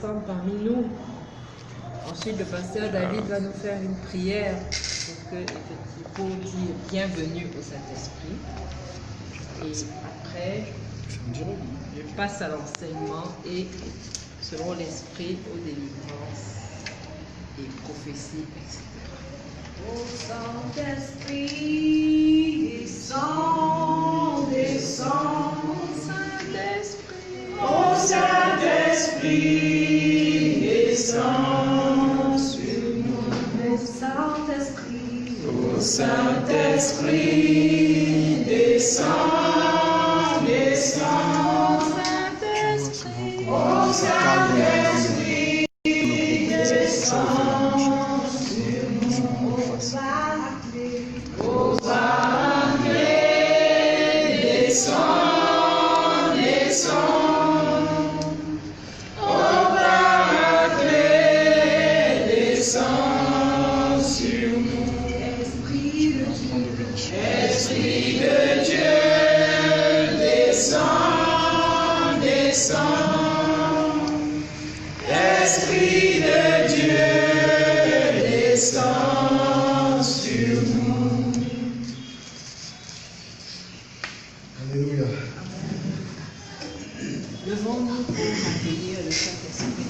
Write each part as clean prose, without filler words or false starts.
l'instant parmi nous. Ensuite, le pasteur David va nous faire une prière pour dire bienvenue au Saint-Esprit. Et après, on passe à l'enseignement et, selon l'Esprit, aux délivrances et prophéties, etc. Ô Saint-Esprit, descends, descends. Saint-Esprit, Ô Saint-Esprit, descends sur nous. Ô Saint-Esprit, ô Saint-Esprit, descends, descends. Saint-Esprit, Ô Saint-Esprit, descends. Esprit de Dieu, descends, descends. Esprit de Dieu, descends sur nous. Alléluia. levons-nous pour accueillir le Saint-Esprit.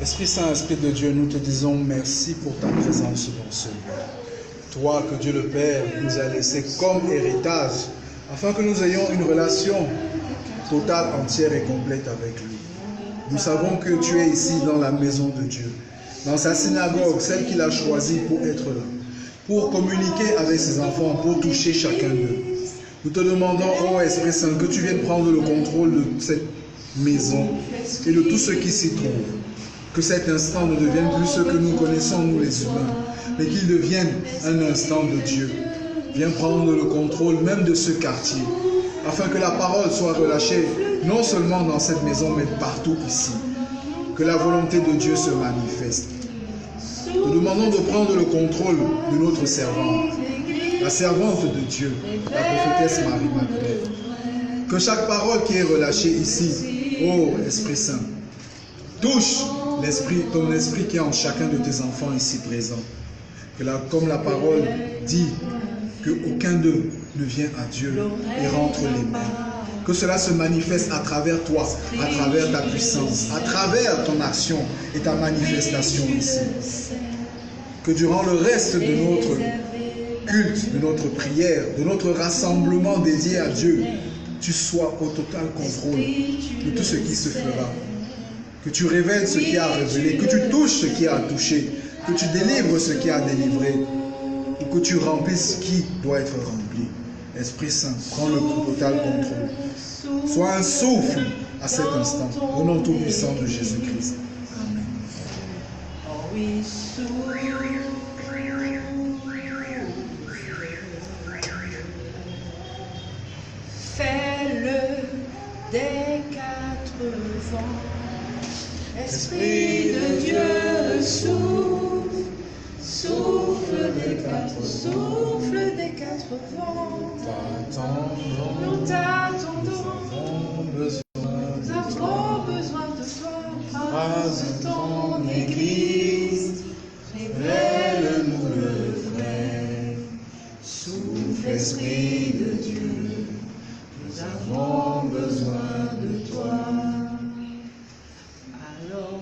Esprit Saint, Esprit de Dieu, nous te disons merci pour ta présence dans ce lieu. Toi que Dieu le Père nous a laissé comme héritage, afin que nous ayons une relation totale, entière et complète avec lui. Nous savons que tu es ici dans la maison de Dieu, dans sa synagogue, celle qu'il a choisie pour être là, pour communiquer avec ses enfants, pour toucher chacun d'eux. Nous te demandons, ô Esprit Saint, que tu viennes prendre le contrôle de cette maison et de tout ce qui s'y trouve. Que cet instant ne devienne plus ce que nous connaissons, nous les humains, mais qu'il devienne un instant de Dieu. Viens prendre le contrôle même de ce quartier, afin que la parole soit relâchée, non seulement dans cette maison, mais partout ici. Que la volonté de Dieu se manifeste. Nous demandons de prendre le contrôle de notre servante, la servante de Dieu, la prophétesse Marie-Madeleine. Que chaque parole qui est relâchée ici, ô Esprit Saint, touche ton esprit qui est en chacun de tes enfants ici présents. Comme la parole dit, qu'aucun d'eux ne vient à Dieu et rentre les mains. Que cela se manifeste à travers toi, à travers ta puissance, à travers ton action et ta manifestation ici. Que durant le reste de notre culte, de notre prière, de notre rassemblement dédié à Dieu, tu sois au total contrôle de tout ce qui se fera. Que tu révèles ce qui a révélé, que tu touches ce qui a touché, que tu délivres ce qui a délivré, ou que tu remplisses ce qui doit être rempli. Esprit Saint, prends le total contrôle. Sois un souffle à cet instant, au nom tout-puissant de Jésus-Christ. Amen. Fais-le des quatre vents. Esprit de Dieu, souffle, souffle des quatre vents. Nous t'attendons, nous avons besoin de toi. Rase ton Église, révèle-nous le vrai. Souffle, Esprit de Dieu, nous avons besoin de toi. Alors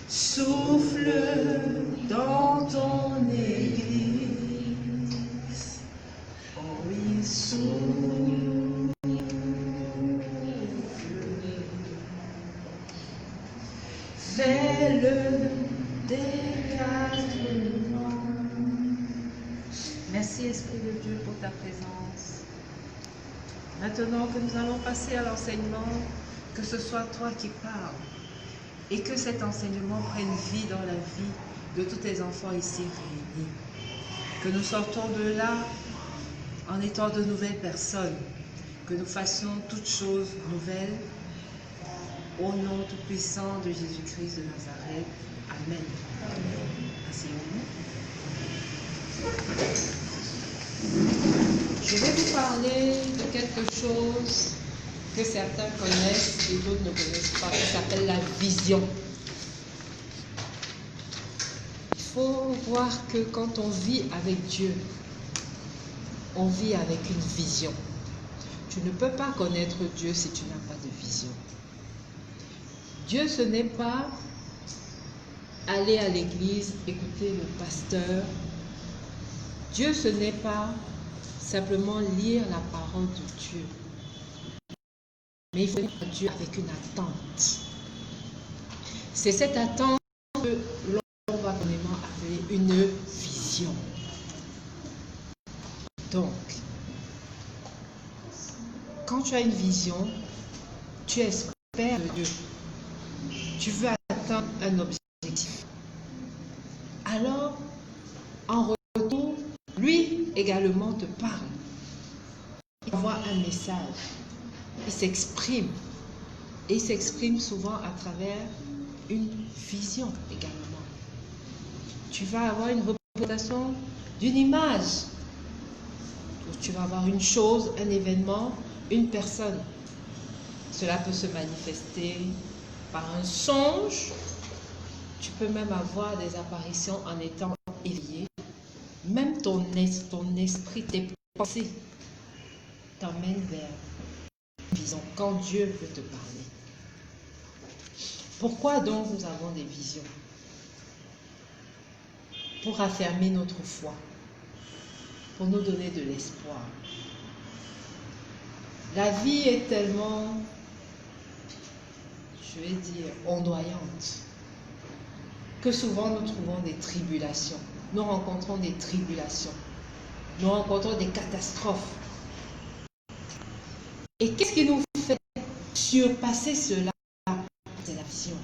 souffle dans ton Église. Oh oui, souffle. Fais-le des quatre vents. Merci Esprit de Dieu pour ta présence. Maintenant que nous allons passer à l'enseignement, que ce soit toi qui parles et que cet enseignement prenne vie dans la vie de tous tes enfants ici réunis. Que nous sortons de là en étant de nouvelles personnes, que nous fassions toutes choses nouvelles au nom tout-puissant de Jésus-Christ de Nazareth. Amen. Asseyons-nous. Je vais vous parler de quelque chose que certains connaissent et d'autres ne connaissent pas, qui s'appelle la vision. Il faut voir que quand on vit avec Dieu, on vit avec une vision. Tu ne peux pas connaître Dieu si tu n'as pas de vision. Dieu, ce n'est pas aller à l'église, écouter le pasteur. Dieu, ce n'est pas simplement lire la parole de Dieu. Mais il faut lire Dieu avec une attente. C'est cette attente que l'on va communément appeler une vision. Donc, quand tu as une vision, tu espères de Dieu. Tu veux atteindre un objectif. Alors, en retour, lui également te parle. Il envoie un message. Il s'exprime. Et il s'exprime souvent à travers une vision également. Tu vas avoir une représentation d'une image. Tu vas avoir une chose, un événement, une personne. Cela peut se manifester par un songe. Tu peux même avoir des apparitions en étant éveillé. Même ton esprit, tes pensées t'emmènent vers une vision quand Dieu veut te parler. Pourquoi donc nous avons des visions? Pour affermir notre foi, pour nous donner de l'espoir. La vie est tellement, je vais dire, ondoyante, que souvent nous trouvons des tribulations. Nous rencontrons des tribulations. Nous rencontrons des catastrophes. Et qu'est-ce qui nous fait surpasser cela? C'est la vision.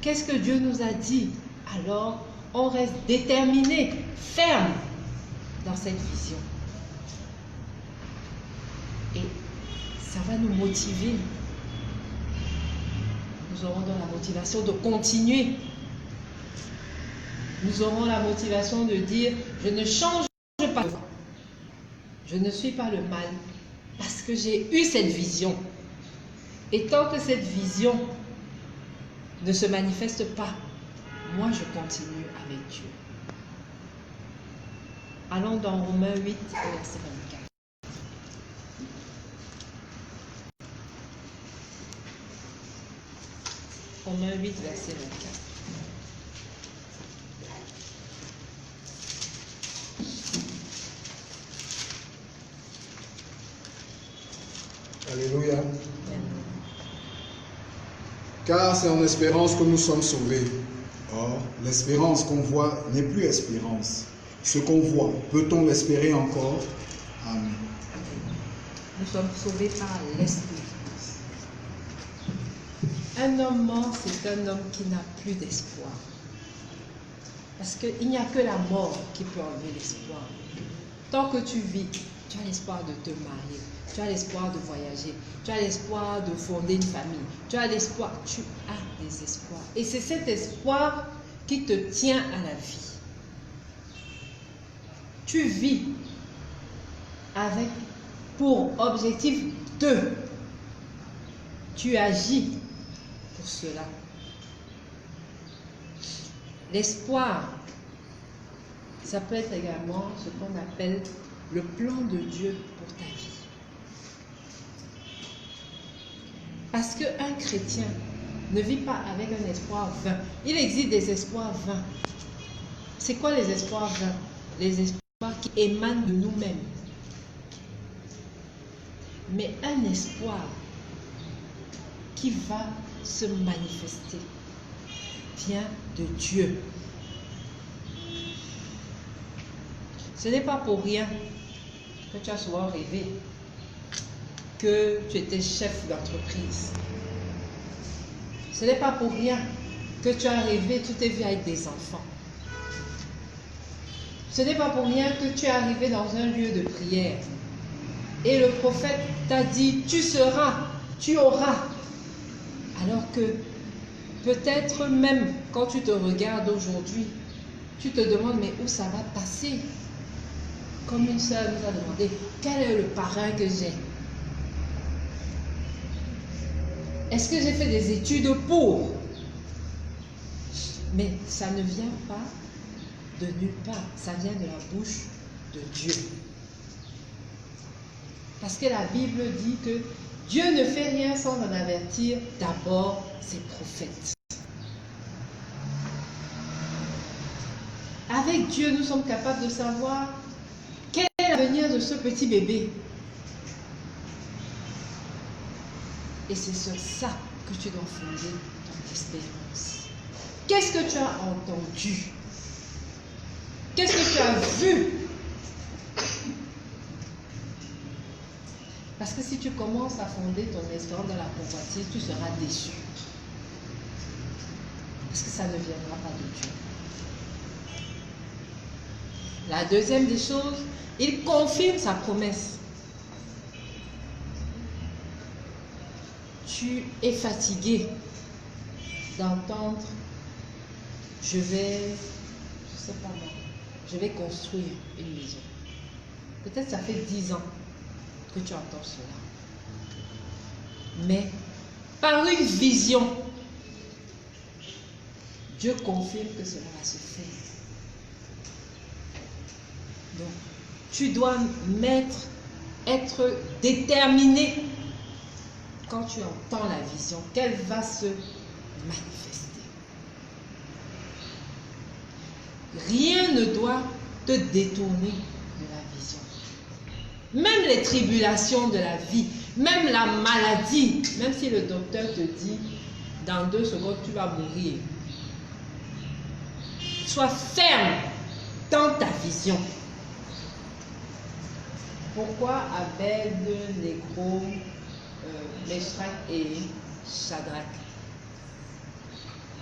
Qu'est-ce que Dieu nous a dit? Alors, on reste déterminé, ferme dans cette vision. Et ça va nous motiver. Nous aurons donc la motivation de continuer. Nous aurons la motivation de dire, je ne change pas de voie. Je ne suis pas le mal parce que j'ai eu cette vision. Et tant que cette vision ne se manifeste pas, moi je continue avec Dieu. Allons dans Romains 8, verset 24. Romains 8, verset 24. Alléluia. Car c'est en espérance que nous sommes sauvés. Or, l'espérance qu'on voit n'est plus espérance. Ce qu'on voit, peut-on l'espérer encore? Amen. Nous sommes sauvés par l'espérance. Un homme mort, c'est un homme qui n'a plus d'espoir. Parce qu'il n'y a que la mort qui peut enlever l'espoir. Tant que tu vis, tu as l'espoir de te marier, tu as l'espoir de voyager, tu as l'espoir de fonder une famille, tu as l'espoir, tu as des espoirs. Et c'est cet espoir qui te tient à la vie. Tu vis avec pour objectif de. Tu agis pour cela. L'espoir, ça peut être également ce qu'on appelle le plan de Dieu pour ta vie. Parce qu'un chrétien ne vit pas avec un espoir vain. Il existe des espoirs vains. C'est quoi les espoirs vains? Les espoirs qui émanent de nous-mêmes. Mais un espoir qui va se manifester vient de Dieu. Ce n'est pas pour rien que tu as souvent rêvé que tu étais chef d'entreprise. Ce n'est pas pour rien que tu as rêvé, tu t'es vu avec des enfants. Ce n'est pas pour rien que tu es arrivé dans un lieu de prière. Et le prophète t'a dit, tu seras, tu auras. Alors que peut-être même quand tu te regardes aujourd'hui, tu te demandes, mais où ça va passer? Comme une sœur nous a demandé, quel est le parrain que j'ai? Est-ce que j'ai fait des études pour? Mais ça ne vient pas de nulle part, ça vient de la bouche de Dieu. Parce que la Bible dit que Dieu ne fait rien sans en avertir d'abord ses prophètes. Avec Dieu, nous sommes capables de savoir quel est l'avenir de ce petit bébé. Et c'est sur ça que tu dois fonder ton espérance. Qu'est-ce que tu as entendu? Qu'est-ce que tu as vu? Parce que si tu commences à fonder ton espérance dans la convoitise, tu seras déçu. Parce que ça ne viendra pas de Dieu. La deuxième des choses, il confirme sa promesse. Tu es fatigué d'entendre, je vais construire une maison. Peut-être ça fait 10 ans que tu entends cela. Mais par une vision, Dieu confirme que cela va se faire. Donc, tu dois être déterminé quand tu entends la vision, qu'elle va se manifester. Rien ne doit te détourner de la vision. Même les tribulations de la vie, même la maladie, même si le docteur te dit, dans 2 secondes, tu vas mourir. Sois ferme dans ta vision. Pourquoi Abed-Négo, Meshach et Shadrach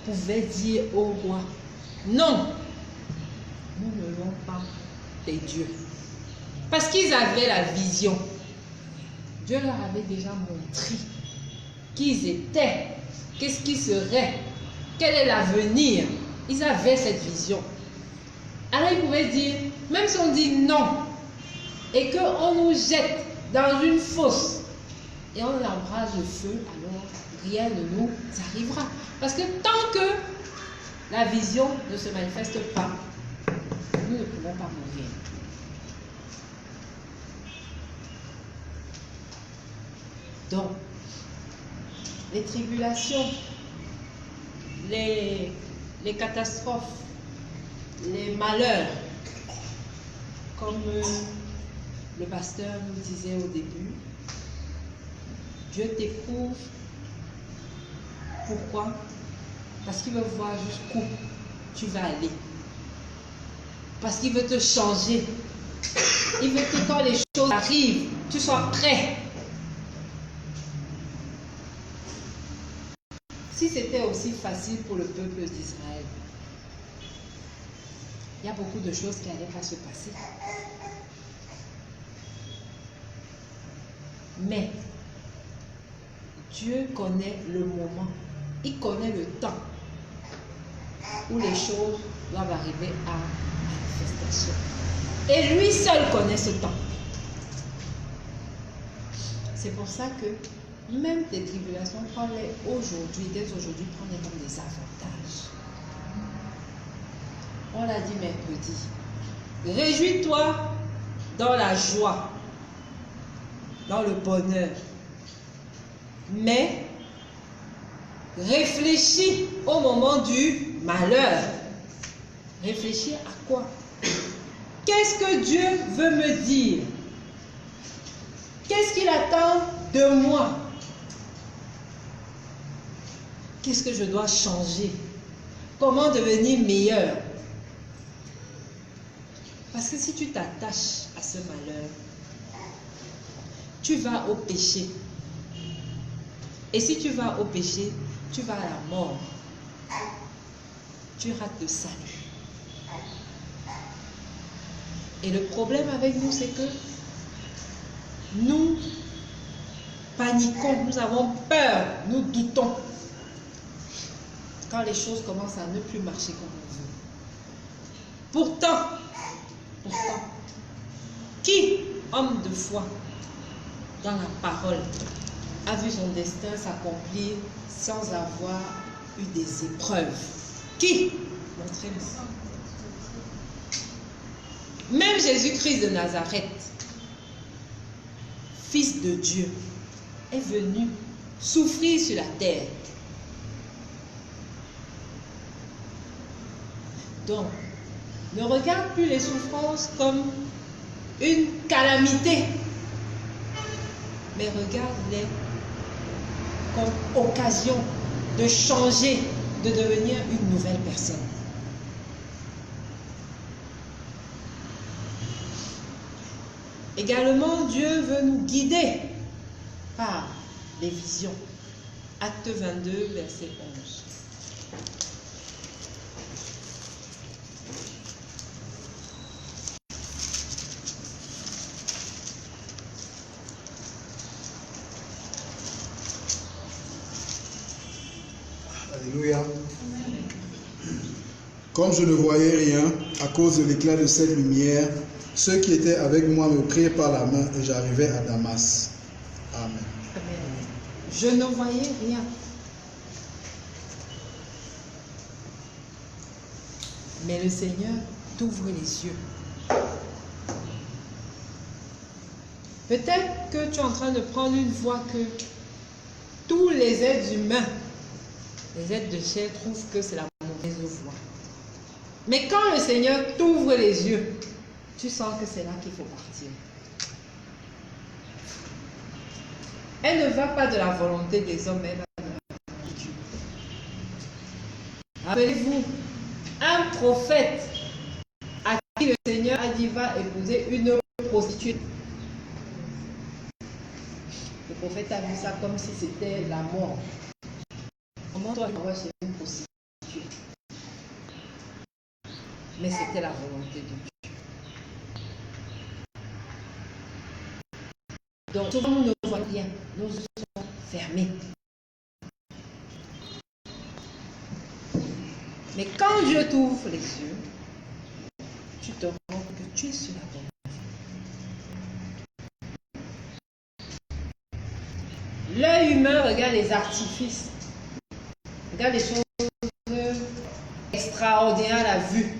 pouvaient dire au roi, non, nous ne louons pas les dieux. Parce qu'ils avaient la vision. Dieu leur avait déjà montré qui ils étaient, qu'est-ce qui serait, quel est l'avenir. Ils avaient cette vision. Alors ils pouvaient dire, même si on dit non, et qu'on nous jette dans une fosse, et on embrase le feu, alors rien ne nous arrivera. Parce que tant que la vision ne se manifeste pas, nous ne pouvons pas mourir. Donc, les tribulations, les catastrophes, les malheurs, comme le pasteur nous disait au début, Dieu t'éprouve. Pourquoi? Parce qu'il veut voir jusqu'où tu vas aller. Parce qu'il veut te changer. Il veut que quand les choses arrivent, tu sois prêt. Si c'était aussi facile pour le peuple d'Israël, il y a beaucoup de choses qui n'allaient pas se passer. Mais Dieu connaît le moment, il connaît le temps où les choses doivent arriver à manifestation. Et lui seul connaît ce temps. C'est pour ça que même tes tribulations, prends-les aujourd'hui, dès aujourd'hui, prends-les comme des avantages. On l'a dit mercredi. Réjouis-toi dans la joie, dans le bonheur. Mais réfléchis au moment du malheur. Réfléchis à quoi? Qu'est-ce que Dieu veut me dire? Qu'est-ce qu'il attend de moi? Qu'est-ce que je dois changer? Comment devenir meilleur? Parce que si tu t'attaches à ce malheur, tu vas au péché. Et si tu vas au péché, tu vas à la mort. Tu rates le salut. Et le problème avec nous, c'est que nous paniquons, nous avons peur, nous doutons. Quand les choses commencent à ne plus marcher comme on veut. Pourtant, qui, homme de foi, dans la parole, a vu son destin s'accomplir sans avoir eu des épreuves? Qui? Montrez-moi. Même Jésus-Christ de Nazareth, Fils de Dieu, est venu souffrir sur la terre. Donc, ne regarde plus les souffrances comme une calamité, mais regarde-les comme occasion de changer, de devenir une nouvelle personne. Également, Dieu veut nous guider par les visions. Acte 22, verset 11. Alléluia. Comme je ne voyais rien à cause de l'éclat de cette lumière, ceux qui étaient avec moi me prirent par la main et j'arrivai à Damas. Amen. Je ne voyais rien. Mais le Seigneur t'ouvre les yeux. Peut-être que tu es en train de prendre une voie que tous les êtres humains, les êtres de chair, trouvent que c'est la mauvaise voie. Mais quand le Seigneur t'ouvre les yeux, tu sens que c'est là qu'il faut partir. Elle ne va pas de la volonté des hommes, elle va de la volonté de Dieu. Rappelez-vous, un prophète à qui le Seigneur a dit va épouser une prostituée. Le prophète a vu ça comme si c'était la mort. Comment toi tu vas chez une prostituée? Mais c'était la volonté de Dieu. Donc, souvent nous ne voyons rien, nos yeux sont fermés. Mais quand Dieu t'ouvre les yeux, tu te rends compte que tu es sur la bonne voie. L'œil humain regarde les artifices, regarde les choses extraordinaires à la vue.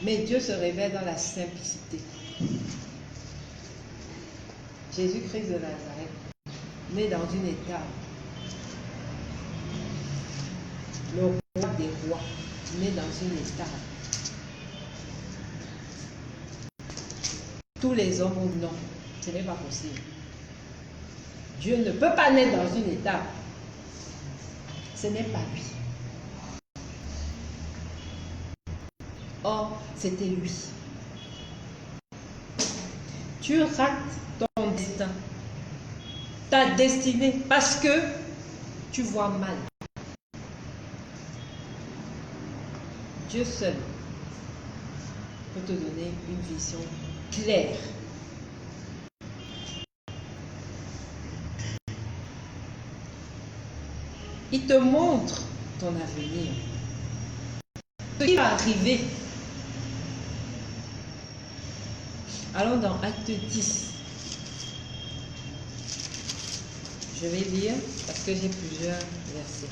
Mais Dieu se révèle dans la simplicité. Jésus-Christ de Nazareth, né dans une étable. Le roi des rois, né dans une étable. Tous les hommes ont dit non, ce n'est pas possible. Dieu ne peut pas naître dans une étable. Ce n'est pas lui. Or, c'était lui. Tu rates ton destin, ta destinée, parce que tu vois mal. Dieu seul peut te donner une vision claire. Il te montre ton avenir. Ce qui va arriver. Allons dans Acte 10. Je vais lire parce que j'ai plusieurs versets.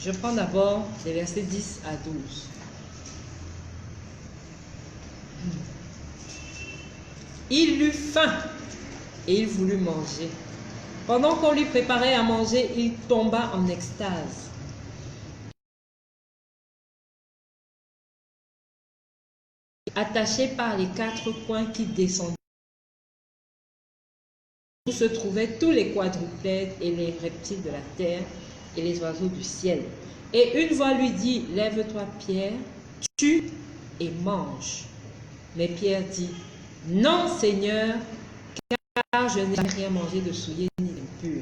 Je prends d'abord les versets 10 à 12. Il eut faim et il voulut manger. Pendant qu'on lui préparait à manger, il tomba en extase. Attaché par les 4 coins qui descendaient, où se trouvaient tous les quadrupèdes et les reptiles de la terre et les oiseaux du ciel. Et une voix lui dit, lève-toi Pierre, tue et mange. Mais Pierre dit, non Seigneur, car je n'ai rien mangé de souillé ni d'impur.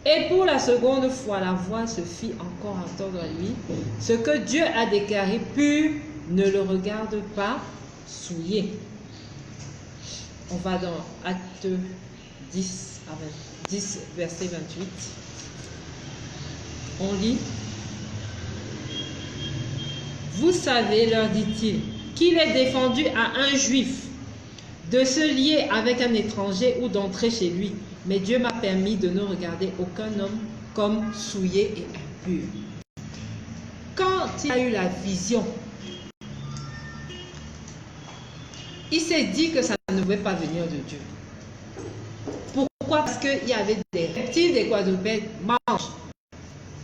Et pour la seconde fois, la voix se fit encore entendre à lui, ce que Dieu a déclaré pur, ne le regarde pas souillé. On va dans Acte 10, verset 28. On lit. Vous savez, leur dit-il, qu'il est défendu à un juif de se lier avec un étranger ou d'entrer chez lui. Mais Dieu m'a permis de ne regarder aucun homme comme souillé et impur. Quand il a eu la vision, il s'est dit que ça ne pouvait pas venir de Dieu. Pourquoi? Parce qu'il y avait des reptiles, des quadrupèdes, mangent.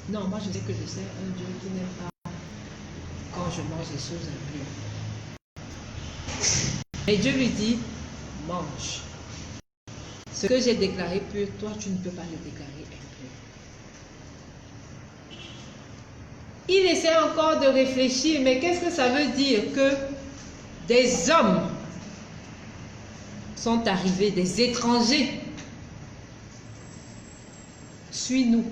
Non, moi je sais que je sais un Dieu qui n'aime pas quand je mange des choses impures. Et Dieu lui dit, mange. Ce que j'ai déclaré pur, toi tu ne peux pas le déclarer impur. Il essaie encore de réfléchir, mais qu'est-ce que ça veut dire que des hommes sont arrivés, des étrangers? Suis-nous.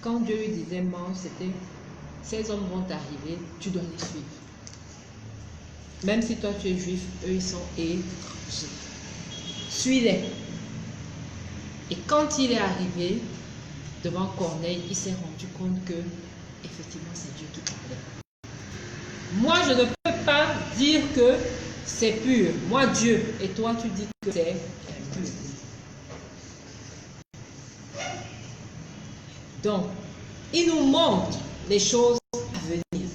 Quand Dieu lui disait mange, c'était ces hommes vont arriver, tu dois les suivre. Même si toi tu es juif, eux ils sont étrangers. Suis-les. Et quand il est arrivé devant Corneille, il s'est rendu compte que effectivement c'est Dieu qui parlait. Moi je ne peux pas dire que c'est pur. Moi Dieu, et toi tu dis que c'est impur. Donc, il nous montre les choses à venir.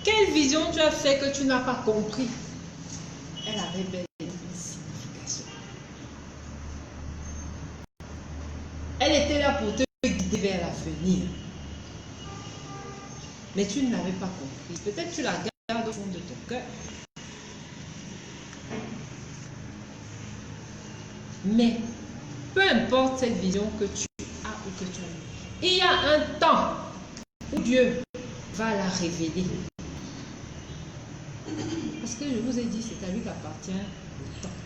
Quelle vision tu as fait que tu n'as pas compris? Elle avait bel et bien une signification. Elle était là pour te guider vers l'avenir. Mais tu ne l'avais pas compris. Peut-être tu la gardes au fond de ton cœur. Mais, peu importe cette vision que tu as ou que tu as eue, il y a un temps où Dieu va la révéler. Parce que je vous ai dit, c'est à lui qu'appartient le temps.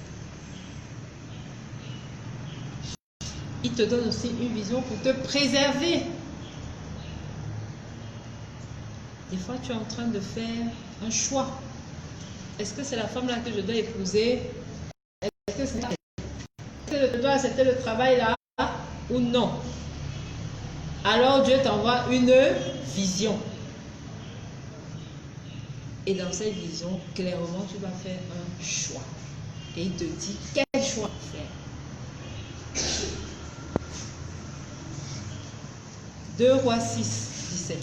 Il te donne aussi une vision pour te préserver. Des fois, tu es en train de faire un choix. Est-ce que c'est la femme là que je dois épouser? Est-ce que je dois accepter le travail là ou non? Alors Dieu t'envoie une vision. Et dans cette vision, clairement, tu vas faire un choix. Et il te dit quel choix faire. 2 Rois 6, 17.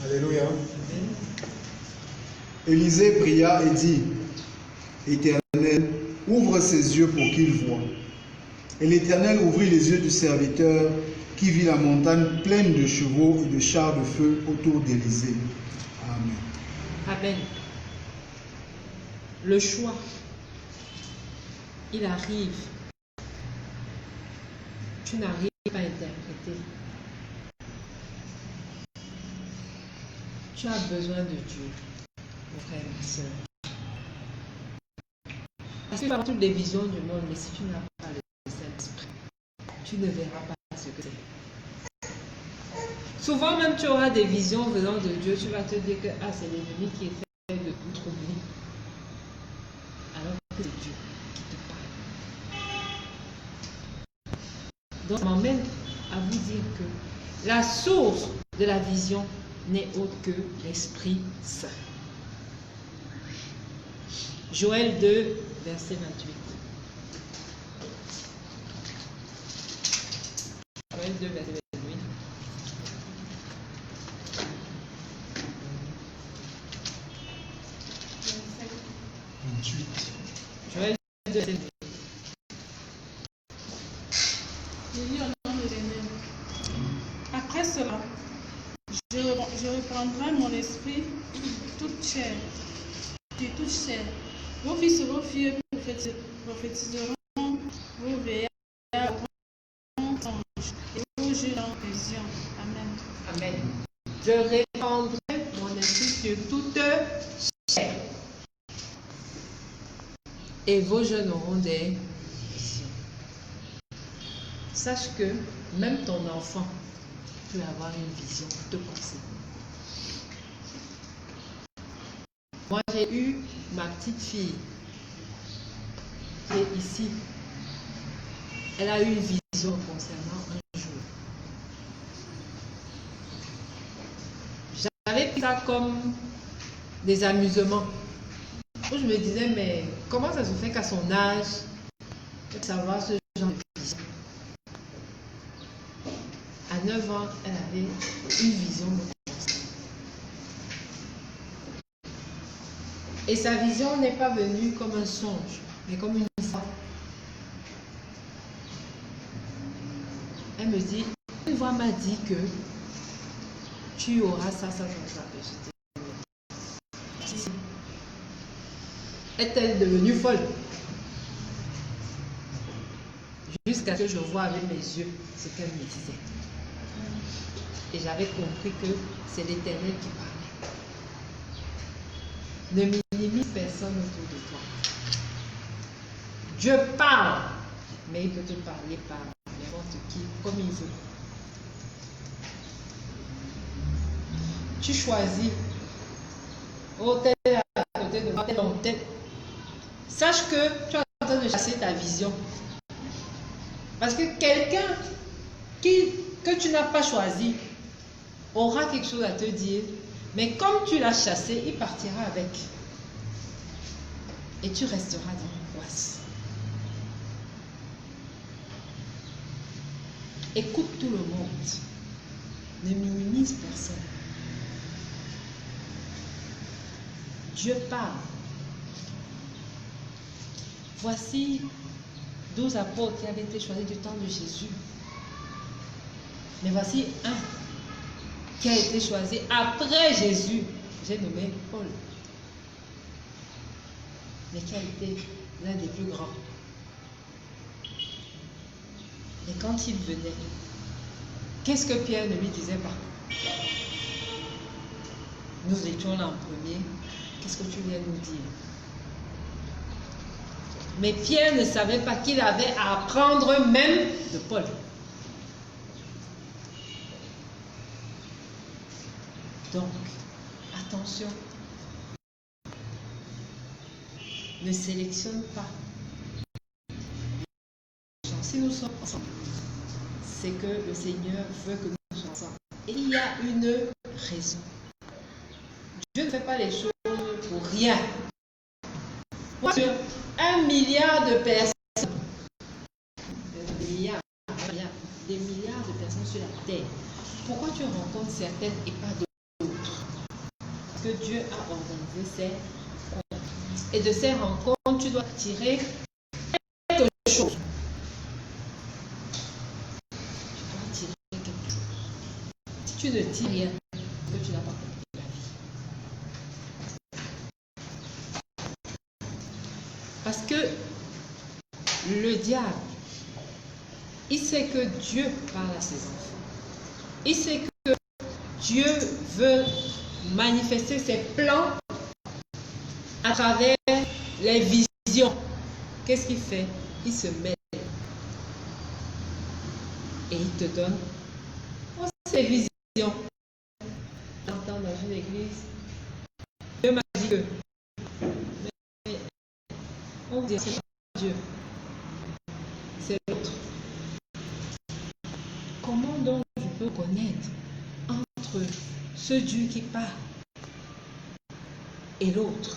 Alléluia. Élisée pria et dit, Éternel, ouvre ses yeux pour qu'il voie. Et l'Éternel ouvrit les yeux du serviteur qui vit la montagne pleine de chevaux et de chars de feu autour d'Élisée. Amen. Amen. Le choix, il arrive. Tu n'arrives pas à interpréter. Tu as besoin de Dieu, mon frère et ma soeur. Parce que tu as toutes les visions du monde, mais si tu n'as pas le Saint-Esprit, tu ne verras pas ce que c'est. Souvent même tu auras des visions venant de Dieu, tu vas te dire que c'est l'ennemi qui essaie de te troubler. Alors que c'est Dieu qui te parle. Donc ça m'emmène à vous dire que la source de la vision n'est autre que l'Esprit Saint. Joël 2, verset 28. Joël 2, verset 28. Joël 2, verset 28. Je lis au nom de l'Éternel. Après cela, je reprendrai mon esprit toute chair, de toute chair. Vos fils et vos filles prophétiseront, vos vieillards auront songe, et vos jeunes en vision. Amen. Amen. Je répandrai mon esprit sur toute chair. Et vos jeunes auront des visions. Sache que même ton enfant peut avoir une vision te concernant. Moi, j'ai eu ma petite fille qui est ici. Elle a eu une vision concernant un jour. J'avais pris ça comme des amusements. Où je me disais, mais comment ça se fait qu'à son âge, elle peut savoir ce genre de vision? À 9 ans, elle avait une vision de conscience. Et sa vision n'est pas venue comme un songe, mais comme une voix. Elle me dit, une voix m'a dit que tu auras ça, ça, ça, ça. Est-elle devenue folle? Jusqu'à ce que je vois avec mes yeux ce qu'elle me disait. Et j'avais compris que c'est l'Éternel qui parlait. Ne minimise personne autour de toi. Dieu parle, mais il peut te parler par n'importe qui, comme il veut. Tu choisis. Oh, tel à côté de moi, tel en tête. Sache que tu es en train de chasser ta vision. Parce que quelqu'un que tu n'as pas choisi aura quelque chose à te dire, mais comme tu l'as chassé, il partira avec. Et tu resteras dans l'angoisse. Écoute tout le monde. Ne minimise personne. Dieu parle. Voici 12 apôtres qui avaient été choisis du temps de Jésus. Mais voici un qui a été choisi après Jésus. J'ai nommé Paul. Mais qui a été l'un des plus grands. Et quand il venait, qu'est-ce que Pierre ne lui disait pas? Nous étions là en premier. Qu'est-ce que tu viens nous dire? Mais Pierre ne savait pas qu'il avait à apprendre même de Paul. Donc, attention. Ne sélectionne pas. Si nous sommes ensemble, c'est que le Seigneur veut que nous soyons ensemble. Et il y a une raison. Dieu ne fait pas les choses pour rien. Sur 1 milliard de personnes, des milliards de personnes sur la terre, pourquoi tu rencontres certaines et pas d'autres? Parce que Dieu a organisé ces rencontres. Et de ces rencontres, tu dois tirer quelque chose. Tu dois tirer quelque chose. Si tu ne tires rien, que tu n'as pas compris la vie. Parce que le diable, il sait que Dieu parle à ses enfants. Il sait que Dieu veut manifester ses plans à travers les visions. Qu'est-ce qu'il fait? Il se mêle. Et il te donne ces visions. J'entends dans une église, Dieu m'a dit que on dit c'est pas Dieu, c'est l'autre. Comment donc je peux connaître entre ce Dieu qui parle et l'autre?